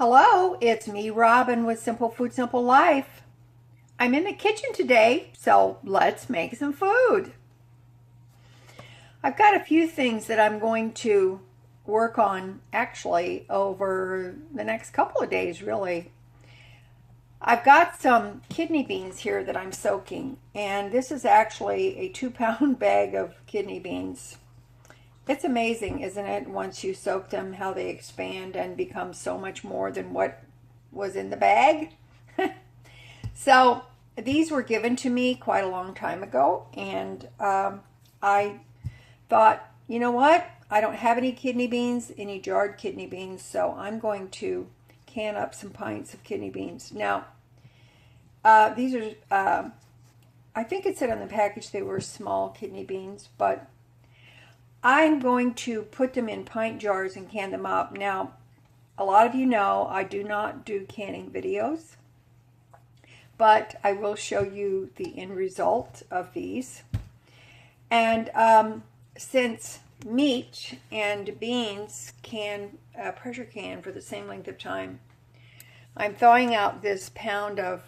Hello, it's me, Robin, with Simple Food, Simple Life. I'm in the kitchen today, so let's make some food. I've got a few things that I'm going to work on actually over the next couple of days, really. I've got some kidney beans here that I'm soaking, and this is actually a 2-pound bag of kidney beans. It's amazing, isn't it, once you soak them, how they expand and become so much more than what was in the bag. So these were given to me quite a long time ago, and I thought, you know what? I don't have any kidney beans, any jarred kidney beans, so I'm going to can up some pints of kidney beans. Now, these are, I think it said on the package they were small kidney beans, but I'm going to put them in pint jars and can them up. Now, a lot of you know I do not do canning videos, but I will show you the end result of these. And since meat and beans can pressure can for the same length of time, I'm thawing out this pound of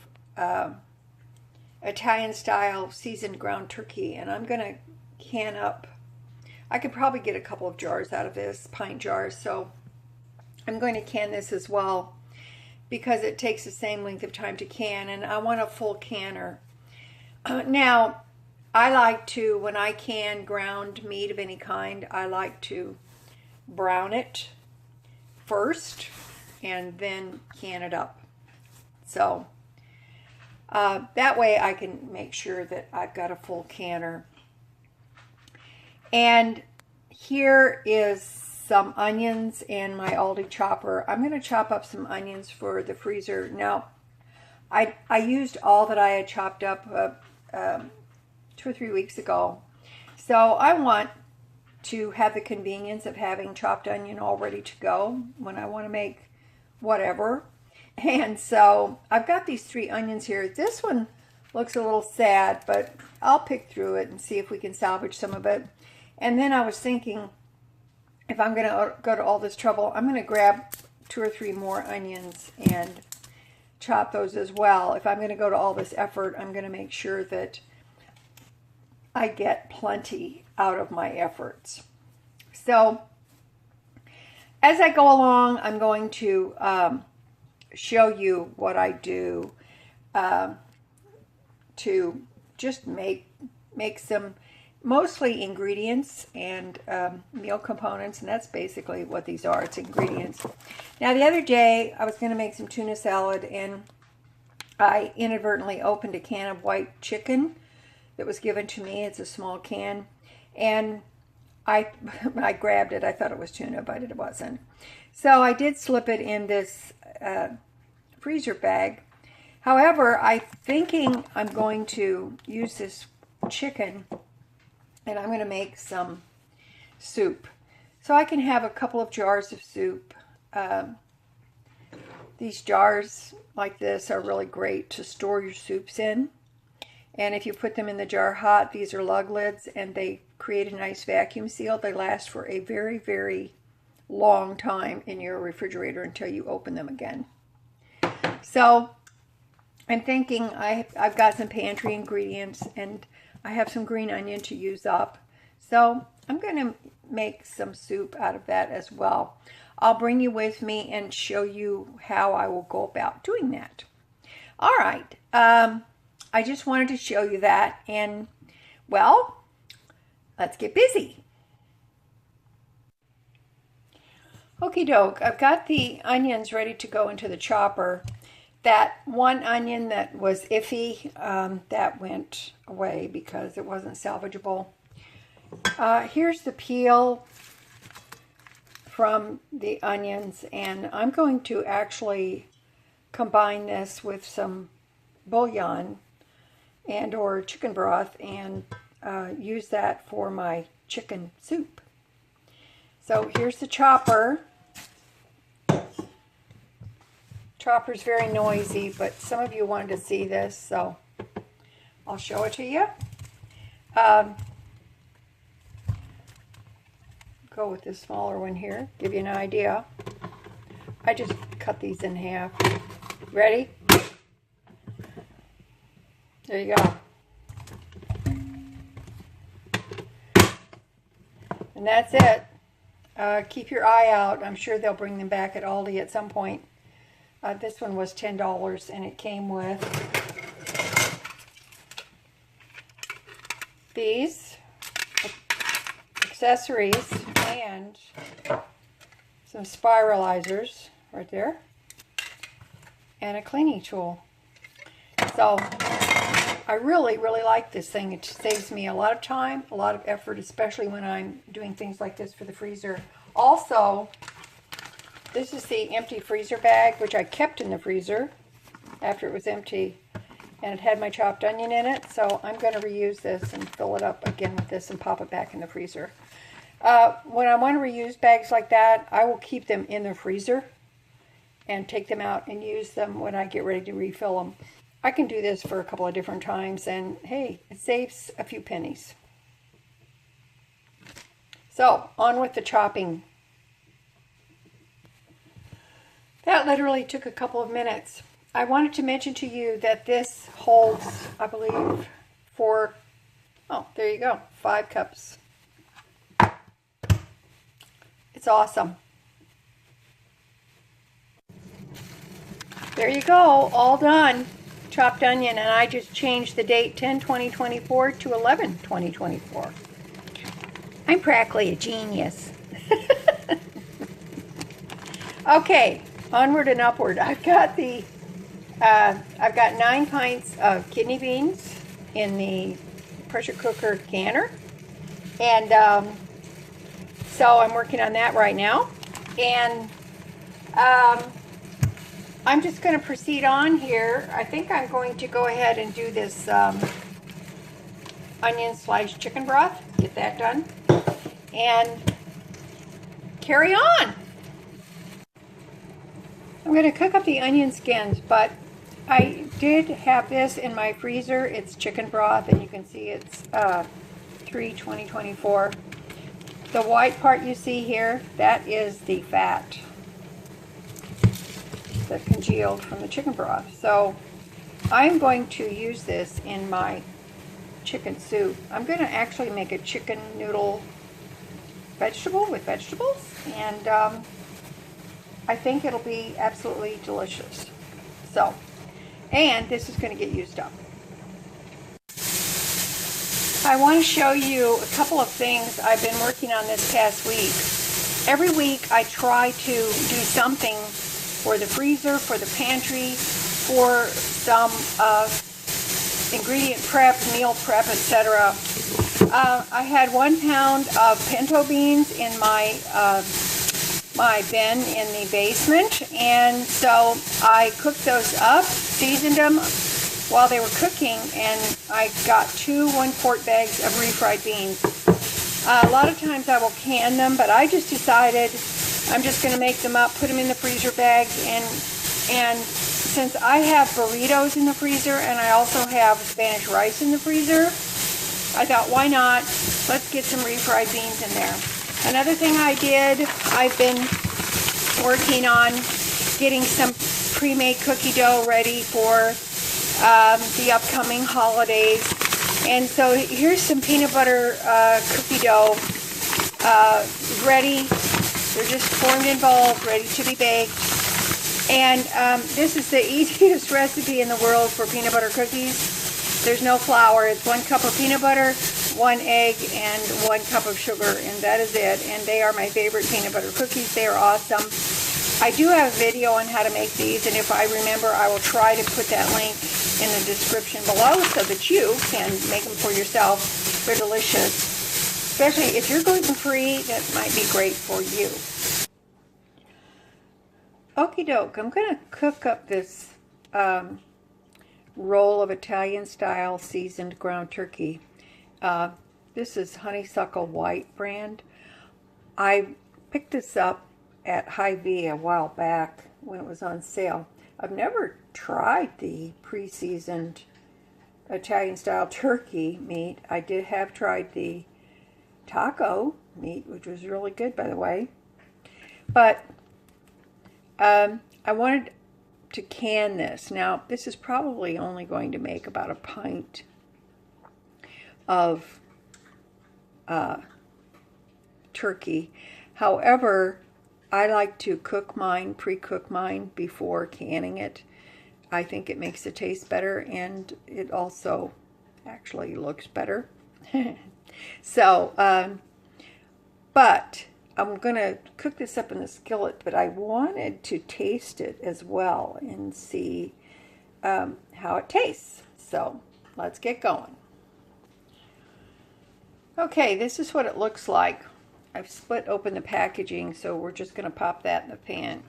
Italian-style seasoned ground turkey, and I'm going to can up. I could probably get a couple of jars out of this, pint jars, so I'm going to can this as well because it takes the same length of time to can, and I want a full canner. Now, I like to, when I can ground meat of any kind, I like to brown it first and then can it up. So that way I can make sure that I've got a full canner. And here is some onions and my Aldi chopper. I'm going to chop up some onions for the freezer. Now, I used all that I had chopped up 2 or 3 weeks ago. So I want to have the convenience of having chopped onion all ready to go when I want to make whatever. And so I've got these 3 onions here. This one looks a little sad, but I'll pick through it and see if we can salvage some of it. And then I was thinking, if I'm going to go to all this trouble, I'm going to grab 2 or 3 more onions and chop those as well. If I'm going to go to all this effort, I'm going to make sure that I get plenty out of my efforts. So as I go along, I'm going to show you what I do to just make some mostly ingredients and meal components, and that's basically what these are. It's ingredients. Now, the other day, I was going to make some tuna salad, and I inadvertently opened a can of white chicken that was given to me. It's a small can, and I grabbed it. I thought it was tuna, but it wasn't. So I did slip it in this freezer bag. However, I'm thinking I'm going to use this chicken, and I'm going to make some soup. So I can have a couple of jars of soup. These jars like this are really great to store your soups in. And if you put them in the jar hot, these are lug lids, and they create a nice vacuum seal. They last for a very, very long time in your refrigerator until you open them again. So I'm thinking I've got some pantry ingredients, and I have some green onion to use up. So I'm going to make some soup out of that as well. I'll bring you with me and show you how I will go about doing that. All right. I just wanted to show you that, and well, let's get busy. Okie doke, I've got the onions ready to go into the chopper. That one onion that was iffy, that went away because it wasn't salvageable. Here's the peel from the onions, and I'm going to actually combine this with some bouillon and or chicken broth and use that for my chicken soup. So here's the chopper. Chopper's very noisy, but some of you wanted to see this, so I'll show it to you. Go with this smaller one here, give you an idea. I just cut these in half. Ready? There you go. And that's it. Keep your eye out. I'm sure they'll bring them back at Aldi at some point. This one was $10 and it came with these accessories and some spiralizers right there and a cleaning tool. So I really like this thing. It saves me a lot of time, a lot of effort, especially when I'm doing things like this for the freezer. Also, this is the empty freezer bag, which I kept in the freezer after it was empty, and it had my chopped onion in it, so I'm going to reuse this and fill it up again with this and pop it back in the freezer. When I want to reuse bags like that, I will keep them in the freezer and take them out and use them when I get ready to refill them. I can do this for a couple of different times, and hey, it saves a few pennies. So, on with the chopping. That literally took a couple of minutes. I wanted to mention to you that this holds, I believe, there you go, 5 cups. It's awesome. There you go, all done. Chopped onion, and I just changed the date 10/20/24 to 11/20/24. I'm practically a genius. Okay, onward and upward. I've got 9 pints of kidney beans in the pressure cooker canner, and so I'm working on that right now, and I'm just going to proceed on here. I think I'm going to go ahead and do this onion sliced chicken broth, get that done, and carry on. I'm going to cook up the onion skins, but I did have this in my freezer. It's chicken broth, and you can see it's 3/20/24. The white part you see here, that is the fat that congealed from the chicken broth. So I'm going to use this in my chicken soup. I'm going to actually make a chicken noodle vegetable with vegetables, and I think it'll be absolutely delicious. So, and this is going to get used up. I want to show you a couple of things I've been working on this past week. Every week I try to do something for the freezer, for the pantry, for some ingredient prep, meal prep, etc. I had 1 pound of pinto beans in my bin in the basement, and so I cooked those up, seasoned them while they were cooking, and I got 2 1-quart bags of refried beans. A lot of times I will can them, but I just decided I'm just going to make them up, put them in the freezer bags, and since I have burritos in the freezer and I also have Spanish rice in the freezer, I thought, why not? Let's get some refried beans in there. Another thing I did, I've been working on getting some pre-made cookie dough ready for the upcoming holidays. And so here's some peanut butter cookie dough ready. They're just formed in balls, ready to be baked. And this is the easiest recipe in the world for peanut butter cookies. There's no flour. It's 1 cup of peanut butter, 1 egg, and 1 cup of sugar, and that is it. And they are my favorite peanut butter cookies. They are awesome. I do have a video on how to make these, and if I remember, I will try to put that link in the description below so that you can make them for yourself. They're delicious. Especially if you're gluten-free, that might be great for you. Okie doke, I'm going to cook up this roll of Italian-style seasoned ground turkey. This is Honeysuckle White brand. I picked this up at Hy-Vee a while back when it was on sale. I've never tried the pre-seasoned Italian-style turkey meat. I have tried the taco meat, which was really good, by the way. But I wanted to can this. Now, this is probably only going to make about a pint of turkey. However, I like to cook mine, pre-cook mine before canning it. I think it makes it taste better, and it also actually looks better. So, but I'm going to cook this up in the skillet, but I wanted to taste it as well and see how it tastes. So let's get going. Okay, this is what it looks like. I've split open the packaging, so we're just going to pop that in the pan.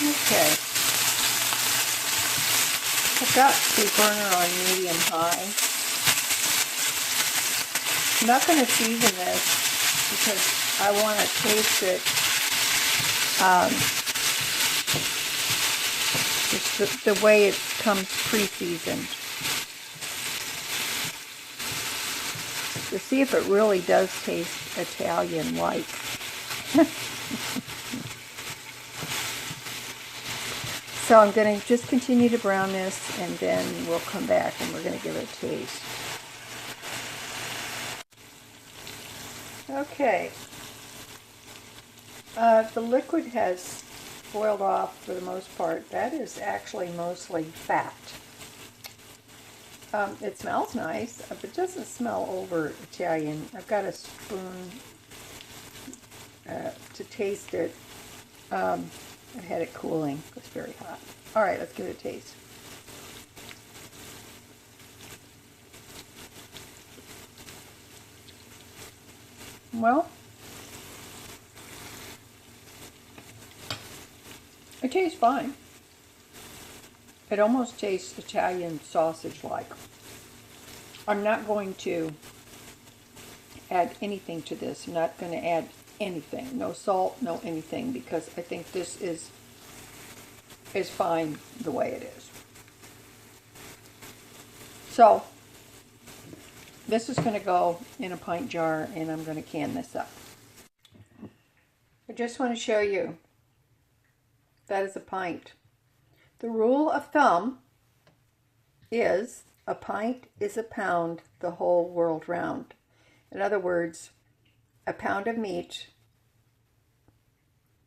Okay, I've got the burner on medium-high. I'm not going to season this because I want to taste it just the way it comes pre-seasoned, to see if it really does taste Italian-like. So I'm going to just continue to brown this, and then we'll come back and we're going to give it a taste. Okay. The liquid has boiled off for the most part. That is actually mostly fat. It smells nice, but it doesn't smell over Italian. I've got a spoon to taste it. I had it cooling. It was very hot. All right, let's give it a taste. Well, it tastes fine. It almost tastes Italian sausage-like. I'm not going to add anything to this. I'm not going to add anything. No salt, no anything, because I think this is fine the way it is. So, this is going to go in a pint jar, and I'm going to can this up. I just want to show you that is a pint. The rule of thumb is a pint is a pound the whole world round. In other words, a pound of meat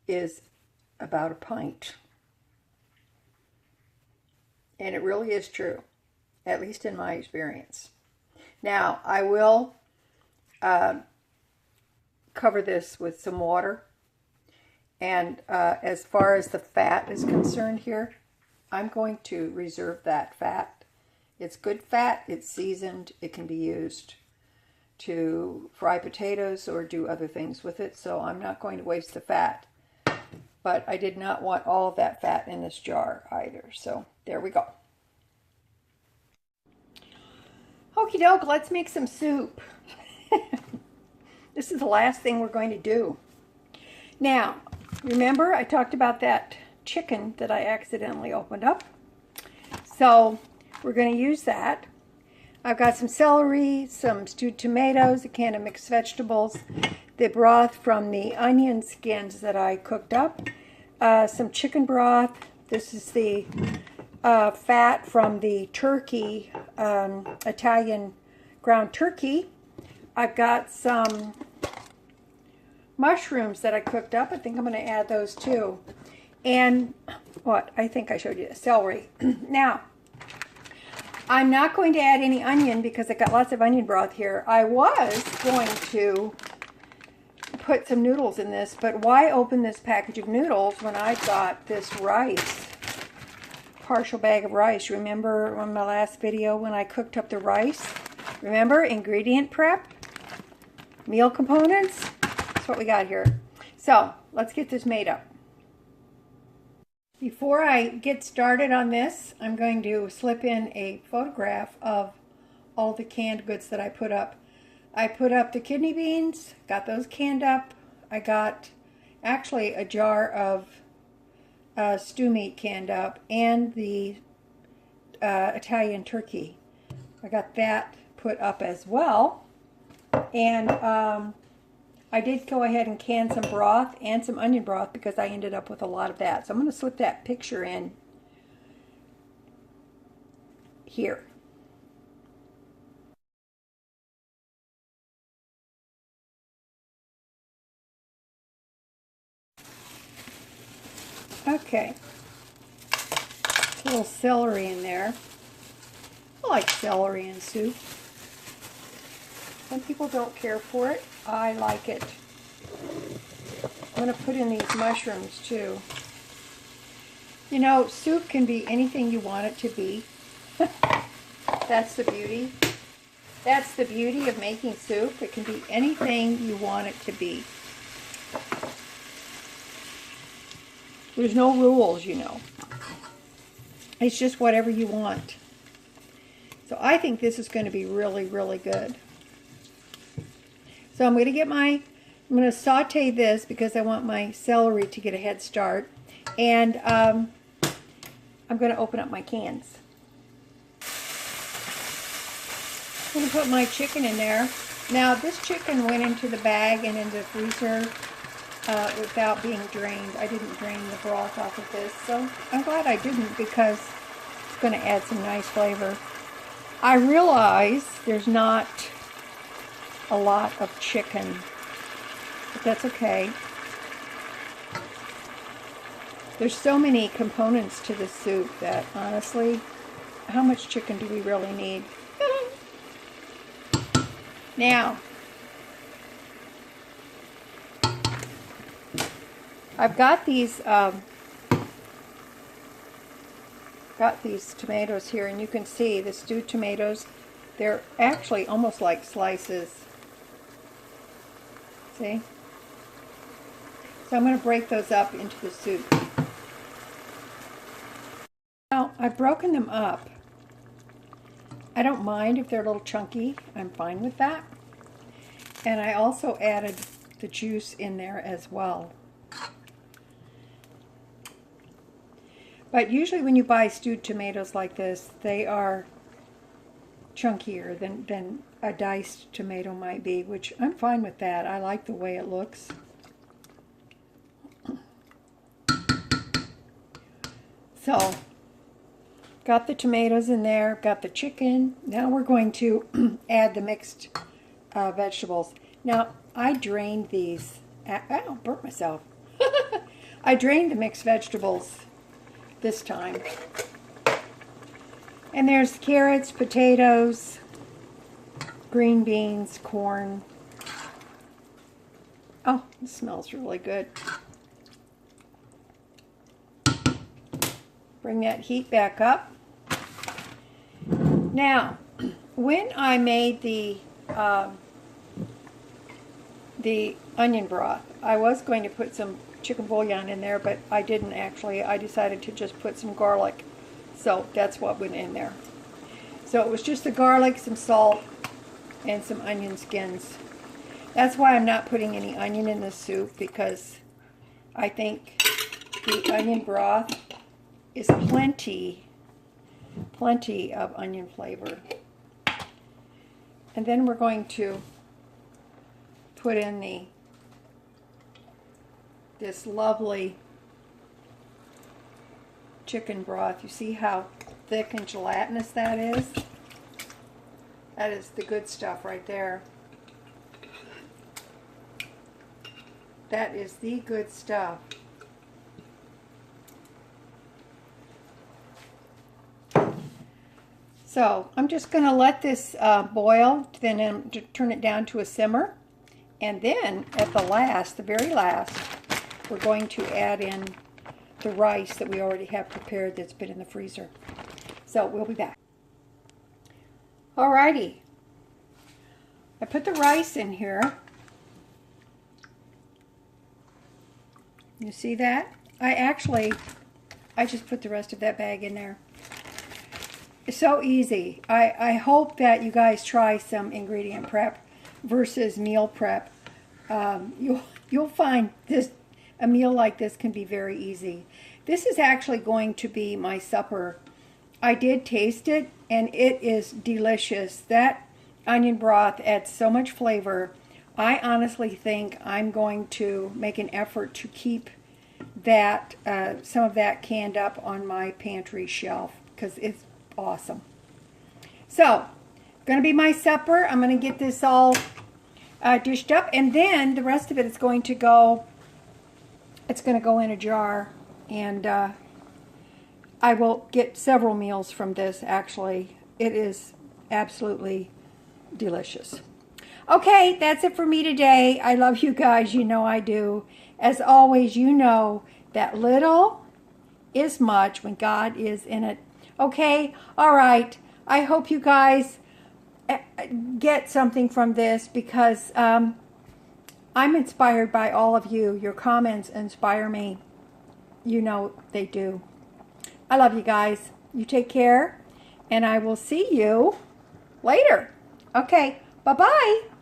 is about a pint. And it really is true, at least in my experience. Now, I will cover this with some water. And as far as the fat is concerned here, I'm going to reserve that fat. It's good fat, it's seasoned, it can be used to fry potatoes or do other things with it, so I'm not going to waste the fat. But I did not want all of that fat in this jar either, so there we go. Okie doke, let's make some soup. This is the last thing we're going to do. Now, remember I talked about that chicken that I accidentally opened up? So we're going to use that. I've got some celery, some stewed tomatoes, a can of mixed vegetables, the broth from the onion skins that I cooked up, some chicken broth. This is the fat from the turkey, Italian ground turkey. I've got some mushrooms that I cooked up. I think I'm going to add those too. And what? I think I showed you the celery. Now, I'm not going to add any onion because I got lots of onion broth here. I was going to put some noodles in this, but why open this package of noodles when I got this rice? Partial bag of rice. Remember on my last video when I cooked up the rice? Remember, ingredient prep, meal components? That's what we got here. So let's get this made up. Before I get started on this, I'm going to slip in a photograph of all the canned goods that I put up. I put up the kidney beans, got those canned up. I got actually a jar of stew meat canned up, and the Italian turkey. I got that put up as well. And I did go ahead and can some broth and some onion broth because I ended up with a lot of that. So I'm going to slip that picture in here. Okay. A little celery in there. I like celery in soup. Some people don't care for it. I like it. I'm going to put in these mushrooms too. You know, soup can be anything you want it to be. That's the beauty. That's the beauty of making soup. It can be anything you want it to be. There's no rules, you know. It's just whatever you want. So I think this is going to be really, really good. So I'm going to saute this because I want my celery to get a head start. And I'm going to open up my cans. I'm going to put my chicken in there. Now this chicken went into the bag and into the freezer without being drained. I didn't drain the broth off of this, so I'm glad I didn't because it's going to add some nice flavor. I realize there's not a lot of chicken, but that's okay. There's so many components to this soup that honestly, how much chicken do we really need? Now, I've got these tomatoes here, and you can see the stewed tomatoes. They're actually almost like slices. See? So I'm going to break those up into the soup. Now, I've broken them up. I don't mind if they're a little chunky. I'm fine with that. And I also added the juice in there as well. But usually when you buy stewed tomatoes like this, they are chunkier than a diced tomato might be, which I'm fine with that. I like the way it looks. So, got the tomatoes in there, got the chicken. Now we're going to add the mixed vegetables. Now, I drained these. Oh, burnt myself. I drained the mixed vegetables this time. And there's carrots, potatoes, green beans, corn. Oh, it smells really good. Bring that heat back up. Now, when I made the onion broth, I was going to put some chicken bouillon in there, but I didn't actually. I decided to just put some garlic. So that's what went in there. So it was just the garlic, some salt, and some onion skins. That's why I'm not putting any onion in this soup, because I think the onion broth is plenty of onion flavor. And then we're going to put in this lovely chicken broth. You see how thick and gelatinous that is? That is the good stuff right there. That is the good stuff. So I'm just going to let this boil, then turn it down to a simmer. And then at the very last, we're going to add in the rice that we already have prepared that's been in the freezer. So we'll be back. Alrighty. I put the rice in here. You see that? I actually I just put the rest of that bag in there. It's so easy. I hope that you guys try some ingredient prep versus meal prep. You'll find a meal like this can be very easy. This is actually going to be my supper. I did taste it, and it is delicious. That onion broth adds so much flavor. I honestly think I'm going to make an effort to keep that some of that canned up on my pantry shelf because it's awesome. So, going to be my supper. I'm going to get this all dished up, and then the rest of it is going to go. It's going to go in a jar, and I will get several meals from this. Actually, it is absolutely delicious. Okay, that's it for me today. I love you guys. You know I do. As always, you know that little is much when God is in it. Okay? All right. I hope you guys get something from this because I'm inspired by all of you. Your comments inspire me. You know they do. I love you guys. You take care, and I will see you later. Okay. Bye-bye.